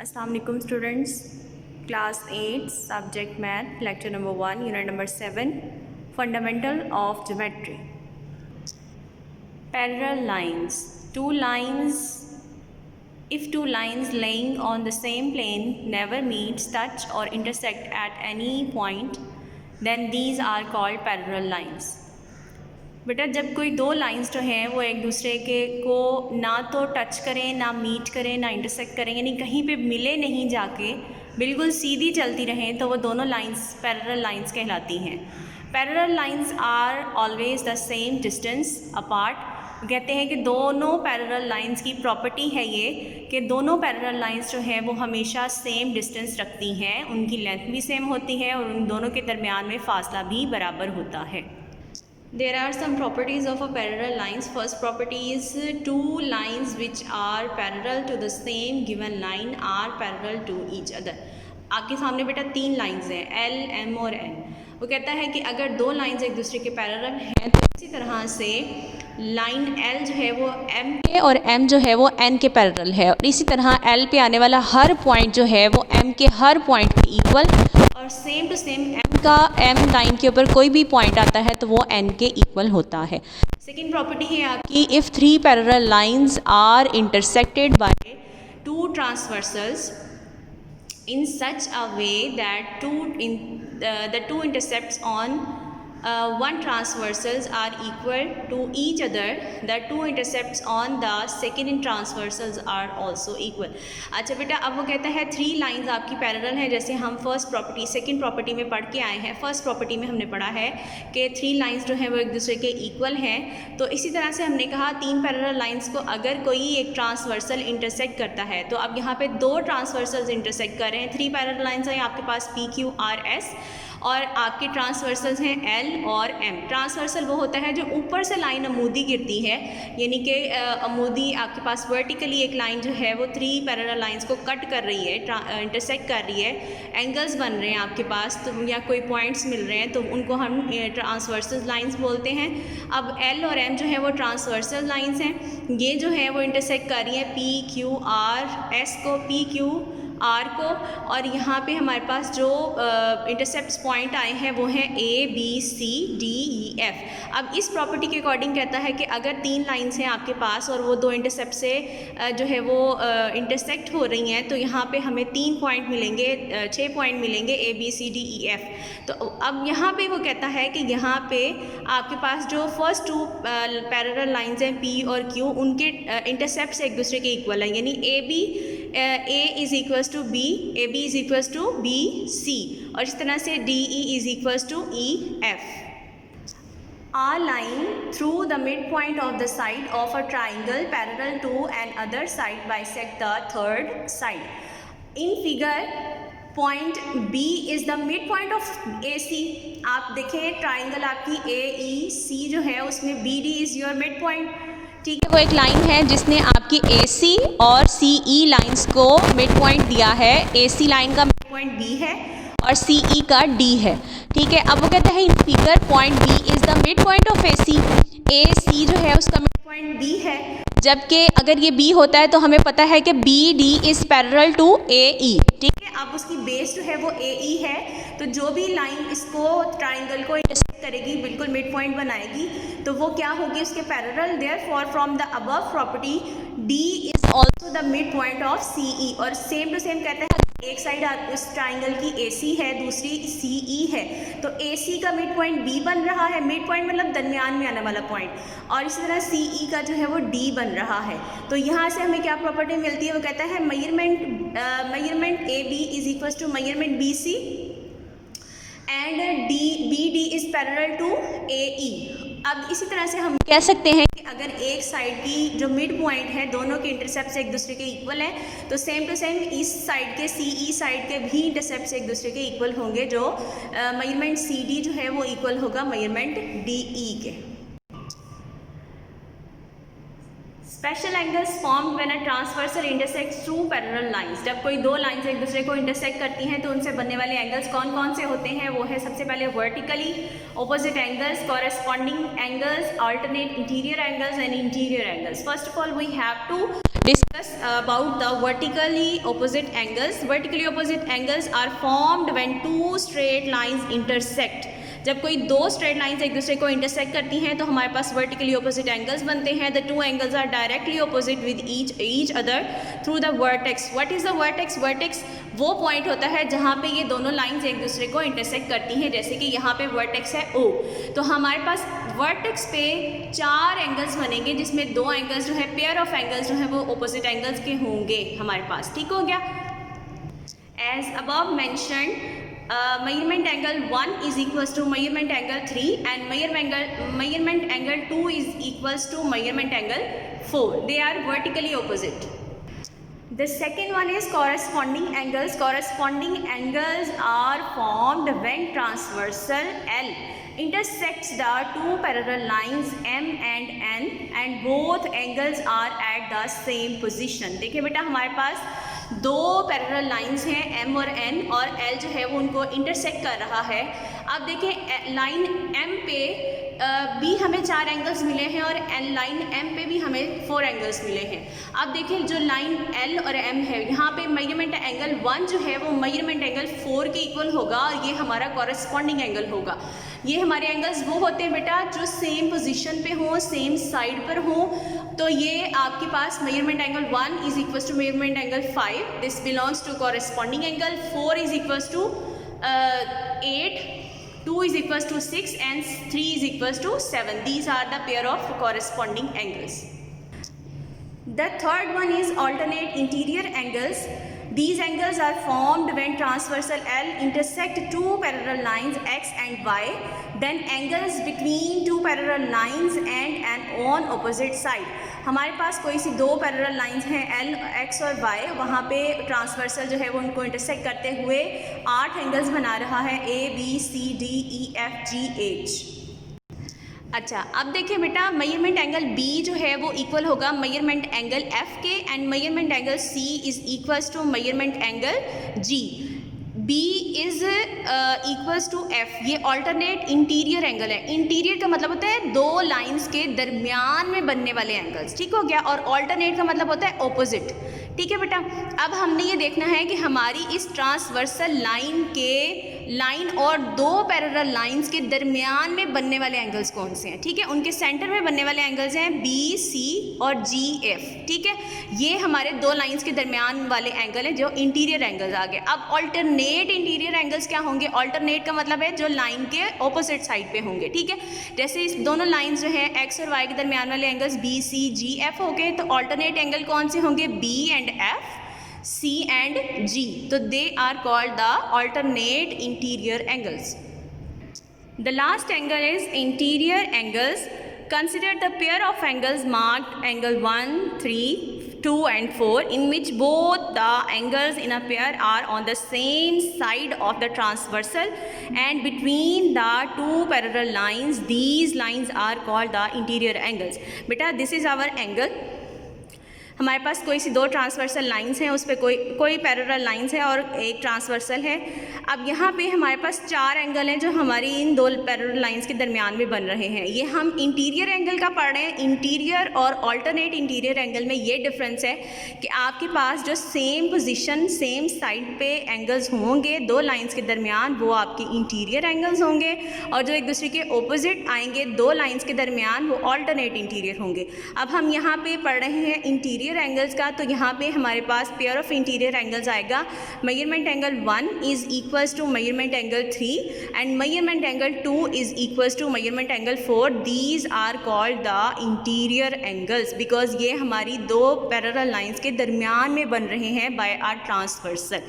अस्सलाम वालेकुम students, class 8 subject math, lecture number 1, unit number 7, fundamental of geometry. Parallel lines, if two lines laying on the same plane never meet, touch or intersect at any point, then these are called parallel lines। बेटा जब कोई दो lines जो हैं वो एक दूसरे के को ना तो टच करें, ना मीट करें, ना इंटरसेक्ट करें, यानी कहीं पे मिले नहीं, जाके बिल्कुल सीधी चलती रहें, तो वो दोनों लाइंस पैरेलल लाइंस कहलाती हैं। Parallel lines are always the same distance apart. कहते हैं कि दोनों पैरेलल लाइंस की प्रॉपर्टी है ये कि दोनों पैरेलल लाइंस जो हैं वो हमेशा सेम डिस्टेंस रखती हैं, उनकी लेंथ भी सेम होती है और उन दोनों के दरमियान में फासला भी बराबर होता है। There are some properties of a parallel lines. First property is two lines which are parallel to the same given line are parallel to each other. आपके सामने बेटा तीन लाइंस हैं, L, M और N। वो कहता है कि अगर दो लाइंस एक दूसरे के पैरेलल हैं तो इसी तरह से लाइन L जो है वो M के और M जो है वो N के पैरेलल है, और इसी तरह L पे आने वाला हर पॉइंट जो है वो M के हर पॉइंट के इक्वल, और same to same M line के ऊपर कोई भी पॉइंट आता है तो वो N के इक्वल होता है। सेकेंड प्रॉपर्टी है आपकी, if three parallel lines are intersected by two transversals in such a way that the two intercepts on one transversals are equal to each other, the two intercepts on the second transversals are also equal। अच्छा बेटा, अब वो कहता है three lines आपकी parallel हैं, जैसे हम फर्स्ट प्रॉपर्टी सेकंड प्रॉपर्टी में पढ़ के आए हैं। फर्स्ट प्रॉपर्टी में हमने पढ़ा है कि थ्री लाइंस जो हैं वो एक दूसरे के इक्वल हैं, तो इसी तरह से हमने कहा तीन पैरेलल लाइंस को अगर कोई एक ट्रांसवर्सल इंटरसेक्ट करता है, तो अब यहाँ पे दो ट्रांसवर्सल्स इंटरसेक्ट कर रहे हैं। थ्री पैरेलल लाइंस हैं आपके पास P, Q, R, S, और आपके ट्रांसवर्सल्स हैं L और M। ट्रांसवर्सल वो होता है जो ऊपर से लाइन अमूदी गिरती है, यानी कि अमूदी आपके पास वर्टिकली एक लाइन जो है वो थ्री पैरेलल लाइंस को कट कर रही है, इंटरसेक्ट कर रही है, एंगल्स बन रहे हैं आपके पास, तो या कोई पॉइंट्स मिल रहे हैं, तो उनको हम ट्रांसवर्सल लाइंस बोलते हैं। अब L और M जो है वो ट्रांसवर्सल लाइंस हैं, ये जो है वो इंटरसेक्ट कर रही हैं P, Q, R, S को, P, Q, R को, और यहाँ पे हमारे पास जो इंटरसेप्ट पॉइंट आए हैं वो हैं A, B, C, D, E, F। अब इस प्रॉपर्टी के अकॉर्डिंग कहता है कि अगर तीन लाइंस हैं आपके पास और वो दो इंटरसेप्ट से जो है वो इंटरसेक्ट हो रही हैं, तो यहाँ पे हमें तीन पॉइंट मिलेंगे, 6 पॉइंट मिलेंगे A, B, C, D, E, F। तो अब यहाँ पे वो कहता है कि यहाँ पे आपके पास जो फर्स्ट टू पैरेलल लाइंस हैं P और Q, उनके इंटरसेप्ट एक दूसरे के इक्वल हैं, यानी A is equals to B, AB is equals to B, C, और इस तरह से DE is equals to E, F। A line through the midpoint of the side of a triangle parallel to an other side bisect the third side. In figure, point B is the midpoint of AC। आप देखें triangle आपकी AEC जो है उसमें BD is your midpoint, ठीक है। वो एक लाइन है जिसने आपकी AC और CE लाइंस को मिड पॉइंट दिया है। AC लाइन का मिड पॉइंट B है और CE का D है, ठीक है। अब वो कहता है in figure point B is the mid point of AC जो है उसका मिड पॉइंट B है, जबकि अगर ये B होता है तो हमें पता है कि BD is parallel to AE, ठीक है। अब उसकी बेस जो है वो AE है, तो जो भी लाइन इसको ट्राइंगल को इंटरसेक्ट करेगी, बिल्कुल मिड पॉइंट बनाएगी, तो वो क्या होगी उसके parallel. Therefore from the above property D is also the mid point of CE, और सेम टू सेम कहते हैं एक साइड उस ट्राइंगल की AC है, दूसरी CE है, तो AC का मिड पॉइंट B बन रहा है, मिड पॉइंट मतलब दरमियान में आने वाला पॉइंट, और इसी तरह CE का जो है वो D बन रहा है। तो यहाँ से हमें क्या प्रॉपर्टी मिलती है, वो कहता है measurement AB is equals to measurement BC and BD is parallel to AE। अब इसी तरह से हम कह सकते हैं कि अगर एक साइड की जो मिड पॉइंट है दोनों के इंटरसेप्ट एक दूसरे के इक्वल हैं, तो सेम टू सेम इस साइड के CE साइड के भी इंटरसेप्ट एक दूसरे के इक्वल होंगे, जो मेजरमेंट CD जो है वो इक्वल होगा मेजरमेंट DE के। Special angles formed when a transversal intersects through parallel lines. जब कोई दो लाइंस एक दूसरे को इंटरसेक्ट करती हैं तो उनसे बनने वाले एंगल्स कौन कौन से होते हैं, वो है सबसे पहले vertically opposite angles, corresponding angles, alternate interior angles and interior angles. First of all we have to Discuss about the vertically opposite angles. Vertically opposite angles are formed when two straight lines intersect. जब कोई दो straight lines एक दूसरे को intersect करती हैं तो हमारे पास वर्टिकली ऑपोजिट एंगल्स बनते हैं. The two angles are directly opposite with each other through the vertex. What is the vertex? Vertex वो पॉइंट होता है जहाँ पे ये दोनों लाइंस एक दूसरे को इंटरसेक्ट करती हैं. जैसे कि यहाँ पे वर्टेक्स है O, तो हमारे पास वर्टेक्स पे चार एंगल्स बनेंगे जिसमें दो एंगल्स जो है पेयर ऑफ एंगल्स जो है वो ऑपोजिट एंगल्स के होंगे हमारे पास. ठीक हो गया. As above mentioned, measurement angle 1 is equals to measurement angle 3 and measurement angle 2 is equals to measurement angle 4. They are vertically opposite. The second one is corresponding angles. Corresponding angles are formed when transversal L intersects the two parallel lines M and N and both angles are at the same position. देखिए बेटा हमारे पास दो parallel lines हैं M और N और L जो है वो उनको इंटरसेक्ट कर रहा है. अब देखिए लाइन M पे भी हमें चार एंगल्स मिले हैं और लाइन M पे भी हमें 4 एंगल्स मिले हैं. अब देखिए जो लाइन L और M है यहाँ पे मेजरमेंट एंगल 1 जो है वो मेजरमेंट एंगल 4 के इक्वल होगा और ये हमारा कॉरेस्पॉन्डिंग एंगल होगा. ये हमारे एंगल्स वो होते हैं बेटा जो सेम पोजीशन पे हो, सेम साइड पर हो. तो ये आपके पास measurement angle 1 is equals to measurement angle 5. This belongs to corresponding angle. 4 is equals to 8, 2 is equals to 6 and 3 is equals to 7. These are the pair of corresponding angles. The third one is alternate interior angles. These angles are formed when transversal L intersect two parallel lines X and Y. Then angles between two parallel lines and an on opposite side. हमारे पास कोई सी दो parallel lines हैं L, X और Y. वहाँ पे transversal जो है वो उनको इंटरसेक्ट करते हुए 8 एंगल्स बना रहा है A, B, C, D, E, F, G, H. अच्छा अब देखिए बेटा मेजरमेंट एंगल B जो है वो इक्वल होगा मेजरमेंट एंगल F के and measurement angle C is equals to measurement angle G. B is equals to F. ये ऑल्टरनेट इंटीरियर एंगल है. इंटीरियर का मतलब होता है दो लाइंस के दरमियान में बनने वाले एंगल्स. ठीक हो गया. और ऑल्टरनेट का मतलब होता है ऑपोजिट. ठीक है बेटा. अब हमने ये देखना है कि हमारी इस ट्रांसवर्सल लाइन और दो पैरेलल लाइंस के दरमियान में बनने वाले एंगल्स कौन से हैं. ठीक है. उनके सेंटर में बनने वाले एंगल्स हैं B, C और G, F. ठीक है. ये हमारे दो लाइंस के दरमियान वाले एंगल हैं जो इंटीरियर एंगल्स आ गए. अब ऑल्टरनेट इंटीरियर एंगल्स क्या होंगे? ऑल्टरनेट का मतलब है जो लाइन के ऑपोजिट साइड पे होंगे. ठीक है. जैसे इस दोनों लाइंस जो है X और Y के दरमियान वाले angles B, C, G, F हो गए. तो ऑल्टरनेट एंगल कौन से होंगे? B and F, C and G. So they are called the alternate interior angles. The last angle is interior angles. Consider the pair of angles marked angle 1, 3, 2 and 4 in which both the angles in a pair are on the same side of the transversal and between the two parallel lines. These lines are called the interior angles. Beta, this is our angle. हमारे पास कोई सी दो transversal lines हैं, उस पर कोई parallel lines है और एक ट्रांसवर्सल है. अब यहाँ पे हमारे पास चार एंगल हैं जो हमारी इन दो पैरेलल लाइंस के दरमियान में बन रहे हैं. ये हम इंटीरियर एंगल का पढ़ रहे हैं. इंटीरियर और ऑल्टरनेट इंटीरियर एंगल में ये डिफरेंस है कि आपके पास जो सेम पोजीशन सेम साइड पे एंगल्स होंगे दो लाइंस के दरमियान वो आपके इंटीरियर एंगल्स होंगे और जो एक दूसरे के ऑपोजिट आएंगे दो लाइंस के दरमियान वो ऑल्टरनेट इंटीरियर होंगे. अब हम यहाँ पे पढ़ रहे हैं इंटीरियर एंगल्स का. तो यहाँ पे हमारे पास पेयर ऑफ इंटीरियर एंगल्स आएगा. Measurement angle 1 is equals to measurement angle 3 and measurement angle 2 is equals to measurement angle 4. These are called the interior angles because ये हमारी दो पैरेलल लाइंस के दरमियान में बन रहे हैं बाय अ ट्रांसवर्सल.